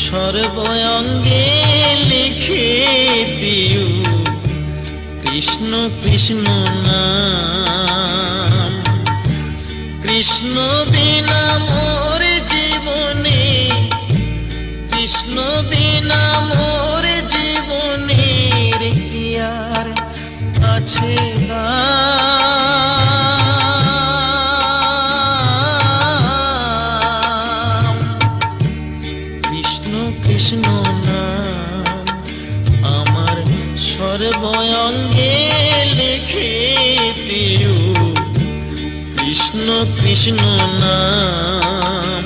সর্বঙ্গে লিখে দিও কৃষ্ণ কৃষ্ণ নাম। কৃষ্ণ বিনা মোর জীবনে, কৃষ্ণ বিনা মোর জীবনের কি আর আছে দাম। কৃষ্ণ কৃষ্ণ নাম আমার সর্বঙ্গে লিখে দিও কৃষ্ণ কৃষ্ণ নাম।